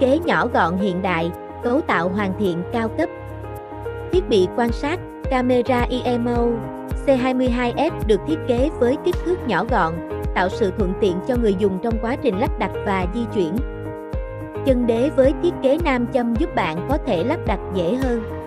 kế nhỏ gọn hiện đại, cấu tạo hoàn thiện cao cấp. Thiết bị quan sát, camera IMO C22S được thiết kế với kích thước nhỏ gọn, tạo sự thuận tiện cho người dùng trong quá trình lắp đặt và di chuyển. Chân đế với thiết kế nam châm giúp bạn có thể lắp đặt dễ hơn.